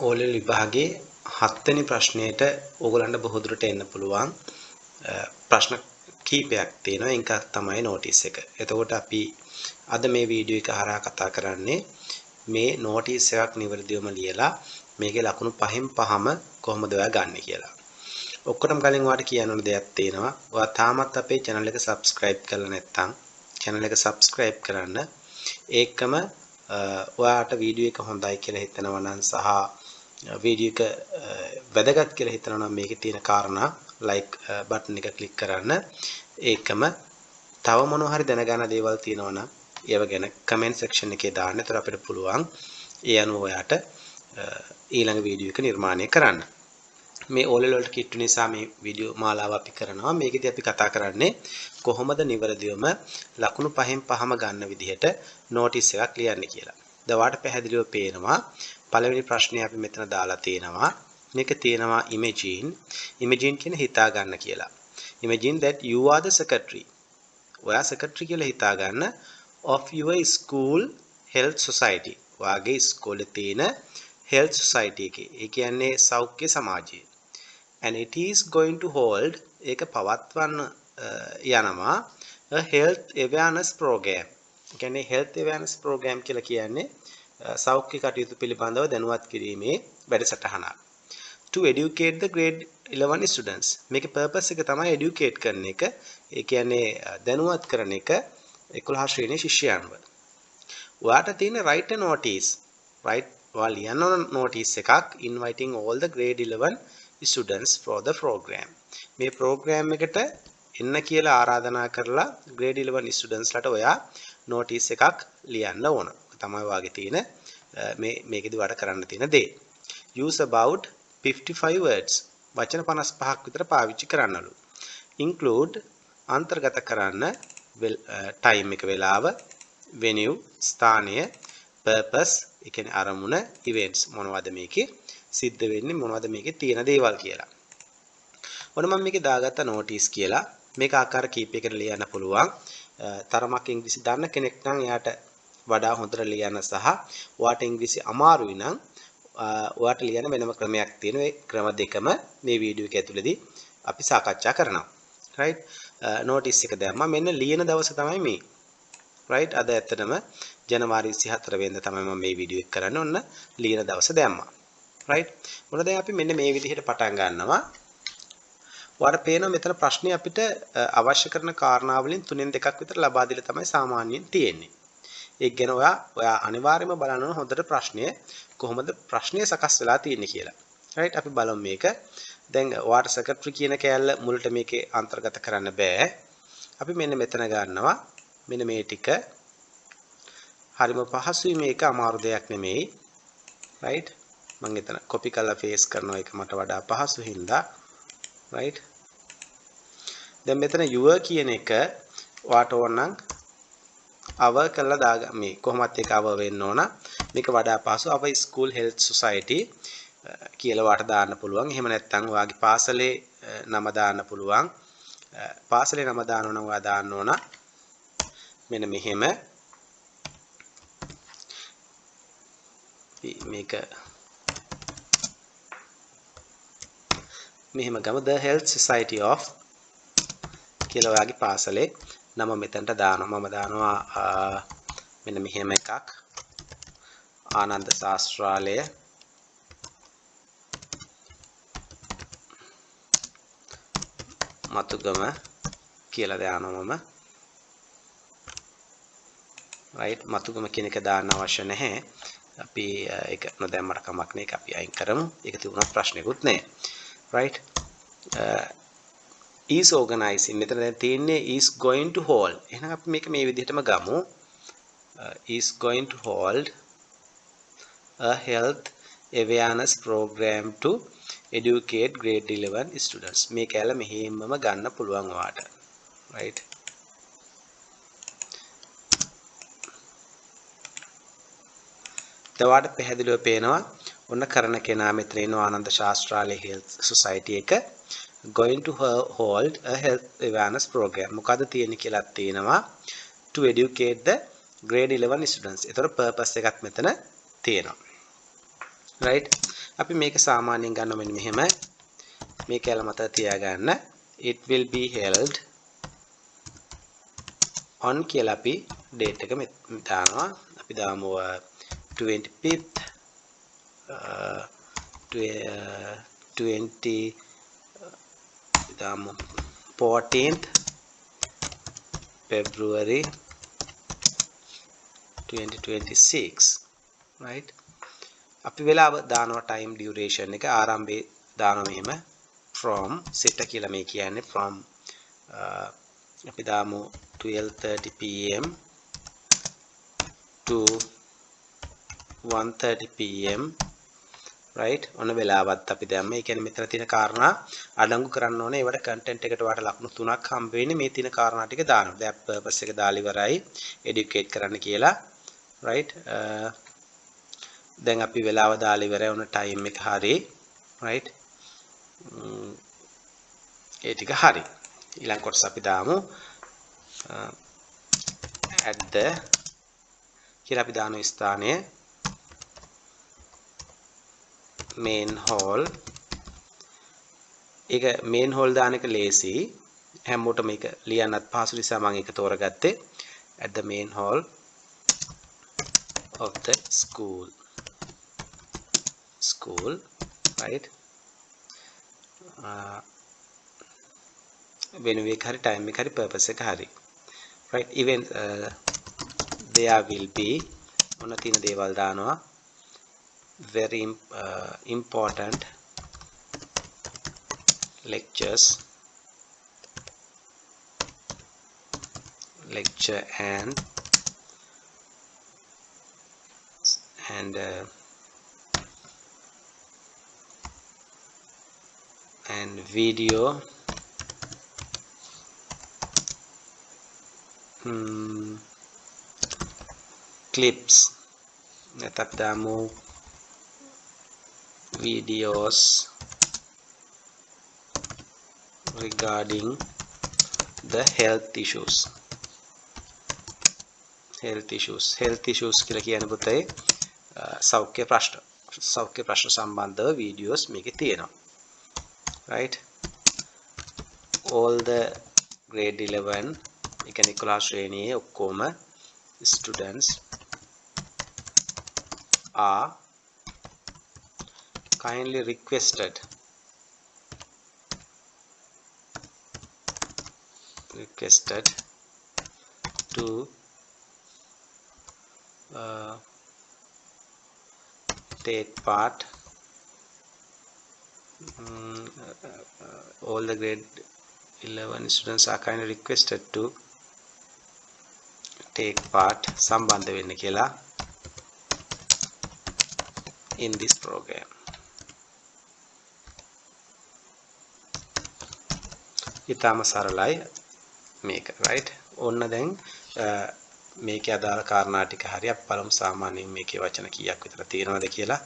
O level විභාගයේ 7 වෙනි ප්‍රශ්නයට ඕගලන්ට බොහෝ දුරට එන්න පුළුවන්. ප්‍රශ්න කීපයක් තියෙනවා. ඒක තමයි නෝටිස් එක. එතකොට අපි අද මේ වීඩියෝ එක හරහා කතා කරන්නේ මේ නෝටිස් එකක් නිවැරදිවම ලියලා මේකේ ලකුණු 5න් 5ම කොහොමද ඔයා ගන්න කියලා. ඔක්කොටම කලින් ඔයාලට කියන්න ඕන දෙයක් තියෙනවා. ඔයා තාමත් අපේ channel එක subscribe කරලා නැත්නම් channel එක subscribe කරන්න. ඒකම ඔයාට වීඩියෝ එක හොඳයි කියලා හිතනවා නම් සහ වීඩියෝ එක වැදගත් කියලා හිතනවා නම් මේකේ තියෙන කාරණා like බටන් එක ක්ලික් කරන්න. ඒකම තව මොනවා හරි දැනගන්න දේවල් තියෙනවා නම් ඒව ගැන comment section එකේ දාන්න. ඒතර අපිට පුළුවන් ඒ අනුව ඔයාට ඊළඟ වීඩියෝ එක නිර්මාණය කරන්න. මේ ඕලෙවල් වලට කිට්ටු නිසා මේ වීඩියෝ මාලාව අපි කරනවා. මේකෙදි අපි කතා කරන්නේ කොහොමද නිවැරදිවම ලකුණු 5න් 5ම ගන්න විදිහට නෝටිස් එකක් ලියන්නේ කියලා. දවාට පැහැදිලිව පේනවා. පළවෙනි ප්‍රශ්නේ අපි මෙතන දාලා තියෙනවා. මේක තියෙනවා imagine කියන හිතා ගන්න කියලා. Imagine that you are the secretary. ඔයා secretary කියලා හිතා ගන්න of your school health society. ඔයාගේ ඉස්කෝලේ තියෙන health society එකේ. ඒ කියන්නේ සෞඛ්‍ය සමාජය. And it is going to hold ඒක පවත්වන්න යනවා a health awareness program. ඒ කියන්නේ health awareness program කියලා කියන්නේ සෞඛ්‍ය කටයුතු පිළිබඳව දැනුවත් කිරීමේ වැඩසටහනක්. To educate the grade 11 students. මේකේ purpose එක තමයි educate කරන එක. ඒ කියන්නේ දැනුවත් කරන එක 11 ශ්‍රේණියේ ශිෂ්‍යයන්ව. ඔයාට තියෙන write a notice. Right? ඔයා ලියන්න ඕන notice එකක් inviting all the grade 11 students for the program. මේ program එකට එන්න කියලා ආරාධනා කරලා grade 11 students ලට ඔයා notice එකක් ලියන්න ඕන. තමයි ඔයාගේ තියෙන මේකෙදි ඔයාලට කරන්න තියෙන දේ. Use about 55 words. වචන 55ක් විතර පාවිච්චි කරන්නලු. Include අන්තර්ගත කරන්න time එක වෙලාව, venue ස්ථානය, purpose ඒ කියන්නේ අරමුණ, events මොනවද මේකේ සිද්ධ වෙන්නේ මොනවද මේකේ තියෙන දේවල් කියලා. ඔන්න මම මේකේ දාගත්ත notice කියලා. මේක ආකාර කීපයකට ලියන්න පුළුවන්. තරමක් ඉංග්‍රීසි දන්න කෙනෙක් නම් එයාට වඩා හොඳට ලියන්න සහ ඔයාට ඉංග්‍රීසි අමාරුයි නම් ඔයාට ලියන්න වෙනම ක්‍රමයක් තියෙනවා. ඒ ක්‍රම දෙකම මේ වීඩියෝ එක ඇතුළේදී අපි සාකච්ඡා කරනවා. right notice එක දැම්මා. මෙන්න ලියන දවස තමයි මේ. right අද ඇත්තටම ජනවාරි 24 වෙනිදා තමයි මම මේ වීඩියෝ එක කරන්නේ. ඔන්න ලියන දවස දැම්මා. right මොන දැන් අපි මෙන්න මේ විදිහට පටන් ගන්නවා. ඔයාලට පේනවා මෙතන ප්‍රශ්නේ අපිට අවශ්‍ය කරන කාරණා වලින් 3න් 2ක් විතර ලබා දීලා තමයි සාමාන්‍යයෙන් තියෙන්නේ. ඒක ගැන ඔයා අනිවාර්යයෙන්ම බලන්න ඕන හොඳට ප්‍රශ්නය කොහොමද ප්‍රශ්නය සකස් වෙලා තියෙන්නේ කියලා. right අපි බලමු මේක. දැන් ඔයාට secretary කියන කෑල්ල මුලට මේකේ අන්තර්ගත කරන්න බෑ. අපි මෙන්න මෙතන ගන්නවා. මෙන්න මේ ටික හරිම පහසුයි මේක අමාරු දෙයක් නෙමෙයි. right මම එතන copy කරලා paste කරනවා ඒක මට වඩා පහසු හින්දා. right දැන් මෙතන your කියන එක ඔයාට ඕන නම් අව කළා දාගන්න මේ කොහොමත් ඒක අව වෙන්න ඕන මේක වඩා පහසු අව school health society කියලා වාට දාන්න පුළුවන්. එහෙම නැත්නම් ඔයාගේ පාසලේ නම දාන්න පුළුවන්. පාසලේ නම දාන්න ඕන ඔයා දාන්න ඕන මෙන්න මෙහෙම මේක මෙහෙම ගම the health society of කියලා ඔයාගේ පාසලේ නම මෙතනට දානවා. මම දානවා මෙන්න මෙහෙම එකක් ආනන්ද ශාස්ත්‍රාලය මතුගම කියලා දානවා මම. right මතුගම කියන එක දාන්න අවශ්‍ය නැහැ. අපි ඒක නොදැම්මට කමක් නැහැ. ඒක අපි අයින් කරමු. ඒක තිබුණත් ප්‍රශ්නයක්වත් නැහැ. right is organizing මෙතන දැන් තියෙන්නේ is going to hold. එහෙනම් අපි මේක මේ විදිහටම ගමු. is going to hold a health awareness program to educate grade 11 students. මේක ඇල මෙහෙමම ගන්න පුළුවන් ඔයාට. right දවාට පැහැදිලිව පේනවා. ඔන්න කරන කෙනා මෙතන ඉන්න ආනන්ද ශාස්ත්‍රාලය health society එක going to hold a health awareness program. මොකද තියෙන්නේ කියලා තියෙනවා to educate the grade 11 students. ඒතර purpose එකක් මෙතන තියෙනවා. right අපි මේක සාමාන්‍යයෙන් ගන්න මෙන්න මෙහෙම මේ කැල මත තියාගන්න it will be held on කියලා අපි date එක දානවා අපි දාමු 25th 20 දාමු 14th February 2026 right අපි වෙලාව දානවා time duration එක ආරම්භයේ දානවා මෙහෙම from set කියලා මේ කියන්නේ from අපි දාමු 12:30 pm to 1:30 pm right ඔන්න වෙලාවත් අපි දැම්ම. ඒ කියන්නේ මෙතන තියෙන කාරණා අඩංගු කරන්න ඕනේ. ඒවට content එකට වාට ලකුණු 3ක් හම්බ වෙන්නේ මේ තියෙන කාරණා ටික දානවා. දැන් purpose එක දාලා ඉවරයි. educate කරන්න කියලා right දැන් අපි වෙලාව දාලා ඉවරයි. ඔන්න time එක හරි right ඒ ටික හරි. ඊළඟ කොටස අපි දාමු at the කියලා අපි දාන ස්ථානය main hall ඒක main hall දාන එක ලේසි හැමෝටම මේක ලියන්නත් පහසු නිසා මම ඒක තෝරගත්තේ at the main hall of the school right venue එක හරි time එක හරි purpose එක හරි right even there will be මොන තියෙන දේවල් දානවා very important lecture and video clips natap damu videos regarding the health issues කියලා කියන පුතේ සෞඛ්‍ය ප්‍රශ්න සම්බන්ධව videos මේකේ තියෙනවා right all the grade 11 ඒ කියන්නේ 11 ශ්‍රේණියේ ඔක්කොම students are kindly requested to take part all the grade 11 students are kindly requested to take part සම්බන්ධ වෙන්න කියලා in this program ඊටම සරලයි මේක right ඔන්න දැන් මේකේ අදාළ කාරණා ටික හරි අපි බලමු සාමාන්‍යයෙන් මේකේ වචන කීයක් විතර තියෙනවද කියලා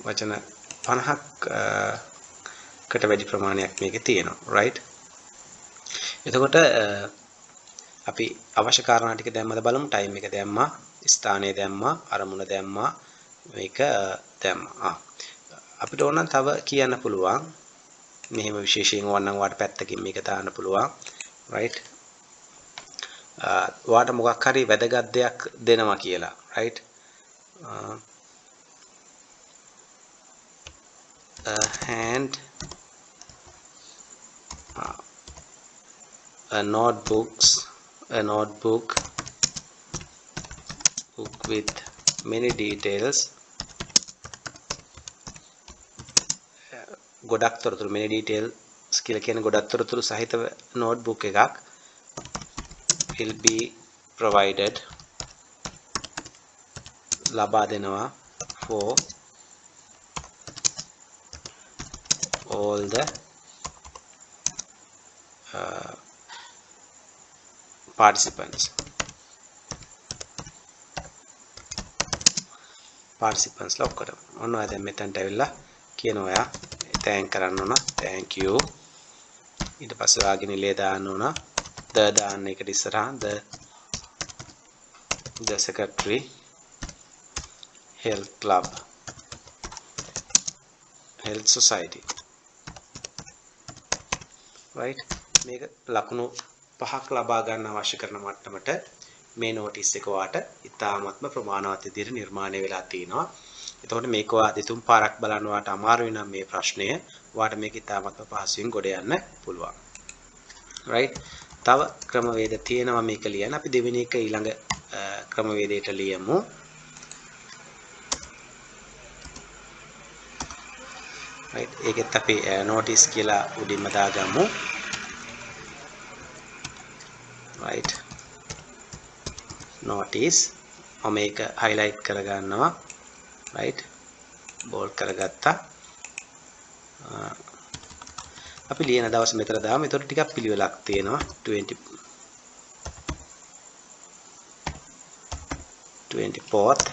වචන 50කට වැඩි ප්‍රමාණයක් මේකේ තියෙනවා right එතකොට අපි අවශ්‍ය කාරණා ටික දැම්මද බලමු time එක දැම්මා ස්ථානය දැම්මා අරමුණ දැම්මා මේක දැම්මා අපිට ඕන නම් තව කියන්න පුළුවන් මෙහෙම විශේෂයෙන් ඕනනම් වාට පැත්තකින් මේක දාන්න පුළුවන් right වාට මොකක් හරි වැදගත් දෙයක් දෙනවා කියලා right a notebook with many details ගොඩක් තොරතුරු many details කියලා කියන ගොඩක් තොරතුරු සහිත notebook එකක් will be provided ලබා දෙනවා for all the participants ලා ඔක්කොටම ඔන්න ඔය දැන් මෙතනට ඇවිල්ලා කියනවා ඔයා thank කරන්න ඕන thank you ඊට පස්සේ ඔයාගේ නිලය දාන්න ඕන the දාන්න එකට ඉස්සරහා the secretary health club health society right මේක ලකුණු 5ක් ලබා ගන්න අවශ්‍ය කරන මට්ටමට මේ notice එක වාට ඉතාමත්ම ප්‍රමාණවත් විදිහට නිර්මාණය වෙලා තිනවා. එතකොට මේක වා දෙතුන් පාරක් බලන්න වාට අමාරු වෙනම් මේ ප්‍රශ්නය වාට මේක ඉතාමත්ම පහසුවෙන් ගොඩ යන්න පුළුවන්. right තව ක්‍රමවේද තියෙනවා මේක ලියන්න. අපි දෙවෙනි එක ඊළඟ ක්‍රමවේදයට ලියමු. right ඒකෙත් අපි notice කියලා උඩින්ම දාගමු. right notice මම මේක highlight කරගන්නවා. right bold කරගත්තා. අපි ලියන දවස් මෙතන දාමු. ඒතකොට ටිකක් පිළිවෙලක් තියෙනවා. 24th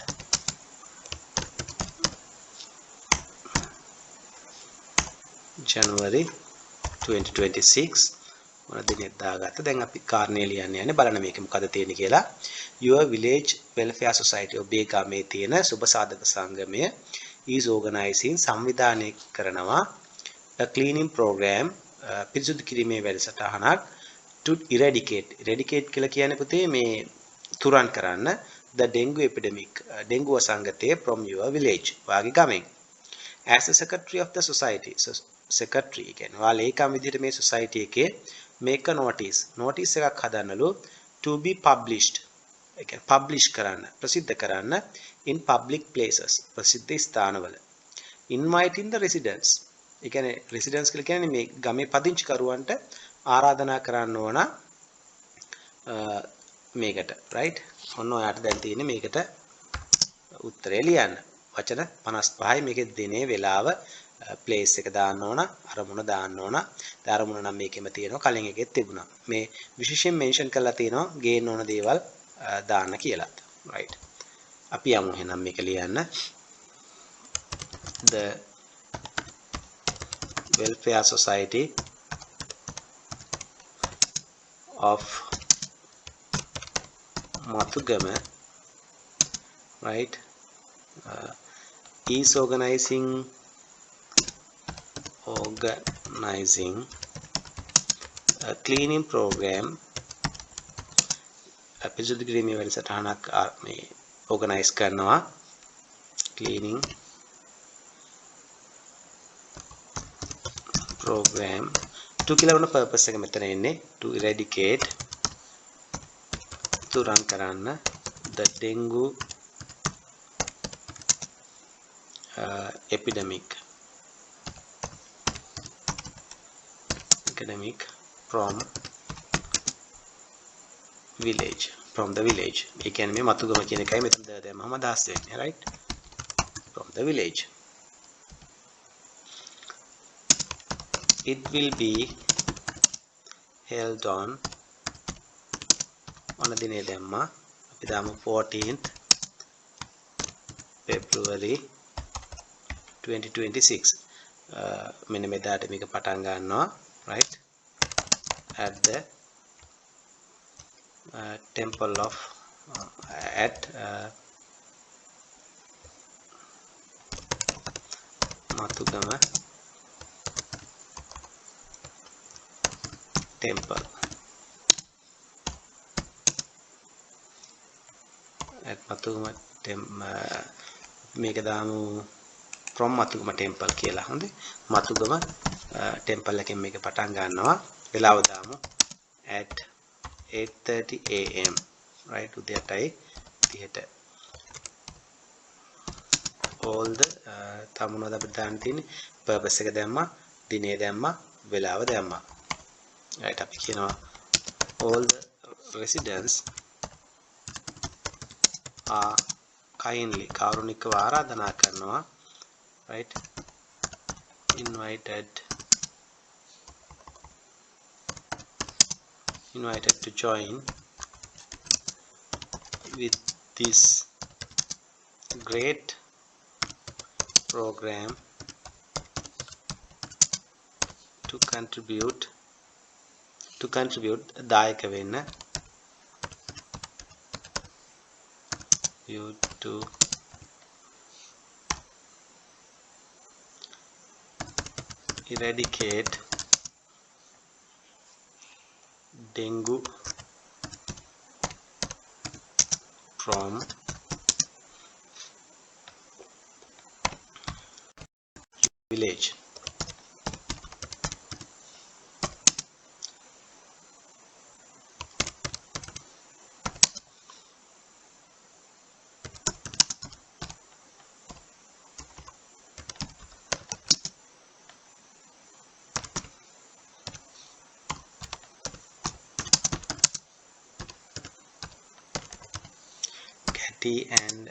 January 2026 මොන දිනෙත් දාගත්ත. දැන් අපි කාරණේ ලියන්න යන්නේ බලන්න මේක මොකද තියෙන්නේ කියලා. Your village welfare society ඔබේ ගමේ තියෙන සුබ සාධක සංගමය is organizing සංවිධානය කරනවා a cleaning program පිරිසුදු කිරීමේ වැඩසටහනක් to eradicate කියලා කියන්නේ පුතේ මේ තුරන් කරන්න the dengue epidemic dengue වසංගතය from your village වාගේ ගමෙන්. As the secretary of the society secretary කියන්නේ වා ලේකම් විදිහට මේ society එකේ make a notice එකක් හදන්නලු to be published ඒ කියන්නේ publish කරන්න ප්‍රසිද්ධ කරන්න in public places ප්‍රසිද්ධ ස්ථානවල inviting the residents ඒ කියන්නේ residents කියලා කියන්නේ මේ ගමේ පදිංචිකරුවන්ට ආරාධනා කරන්න ඕන මේකට right ඔන්න ඔයාලට දැන් තියෙන්නේ මේකට උත්තරේ ලියන්න වචන 55යි මේකේ දිනේ වෙලාව place එක දාන්න ඕන අරමුණ දාන්න ඕන ඒ අරමුණ නම් මේකෙම තියෙනවා කලින් එකෙත් තිබුණා මේ විශේෂයෙන් මෙන්ෂන් කරලා තියෙනවා ගේන්න ඕන දේවල් දාන්න කියලා right අපි යමු එහෙනම් මේක ලියන්න the welfare society of Mathugama right is organizing a cleaning program පිරිසුදු කිරීමේ වැඩසටහනක් මේ organize කරනවා cleaning program to කියලා වුණ purpose එක මෙතන එන්නේ to eradicate තුරන් කරන්න the dengue epidemic from the village ඒ කියන්නේ මේ මතුගම කියන එකයි මෙතන දැම්මම අදහස් වෙන්නේ right from the village it will be held on දිනේ දැම්මා අපි දාමු 14th February 2026 මෙන්න මෙදාට මේක පටන් ගන්නවා right at the temple of at Mathugama temple at Mathugama මේක දාමු from Mathugama temple කියලා හොඳයි Mathugama temple එකෙන් මේක පටන් ගන්නවා වෙලාව දාමු at 8:30 am right උදේ 8:30ට all the තමුණුවද අපිට දාන්න තියෙන්නේ purpose එක දැම්මා දිනේ දැම්මා වෙලාව දැම්මා right අපි කියනවා all the residents are kindly කාරුණිකව ආරාධනා කරනවා right invited to join with this great program to contribute to to contribute දායක වෙන්න you to eradicate dengue from village. Catty and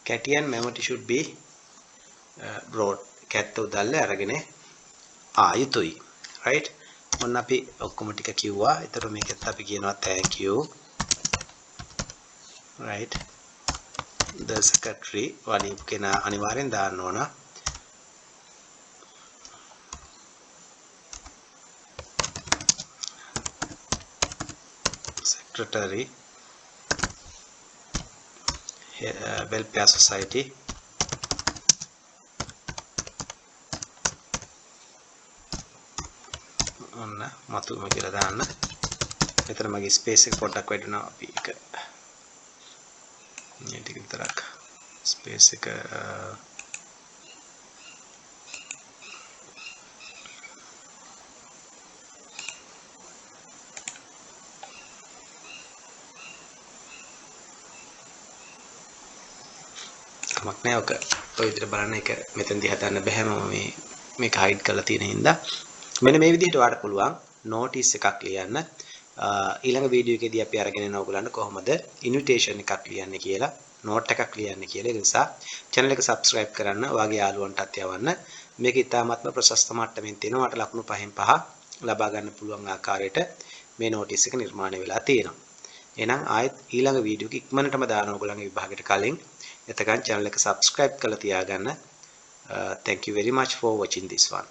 Catty and Mammoth should be brought. කැත්ත උදල්ල අරගෙන යුතුයි. right? ඔන්න අපි ඔක්කොම ටික කිව්වා. ඒතර මේකත් අපි කියනවා thank you. right? the secretary වලින් කෙනා අනිවාර්යෙන් දාන්න ඕන. secretary welfare society ඔන්න මතුම කියලා දාන්න. මෙතන මගේ ස්පේස් එක පොඩ්ඩක් වැඩි වෙනවා. අපි එක මේ ටික විතරක් ස්පේස් එක කමක් නැහැ. ඔක ඔය විදිහට බලන්න එක මෙතනදී හදන්න බෑ. මම මේක හයිඩ් කරලා තියෙන හින්දා මෙන්න මේ විදිහට ඔයාලට පුළුවන් notice එකක් ලියන්න. ඊළඟ වීඩියෝ එකේදී අපි අරගෙන යන ඕගොල්ලන්ට කොහොමද invitation එකක් ලියන්නේ කියලා, note එකක් ලියන්නේ කියලා. ඒ නිසා channel එක subscribe කරන්න, ඔයාගේ යාළුවන්ටත් යවන්න. මේක ඉතාමත්ම ප්‍රශස්ත මට්ටමින් තියෙනවා. ඔයාලට ලකුණු 5න් 5 ලබා ගන්න පුළුවන් ආකාරයට මේ notice එක නිර්මාණය වෙලා තියෙනවා. එහෙනම් ආයෙත් ඊළඟ වීඩියෝ එක ඉක්මනටම දාන ඕගොල්ලන්ගේ විභාගයට කලින් එතකන් channel එක subscribe කරලා තියාගන්න. Thank you very much for watching this one.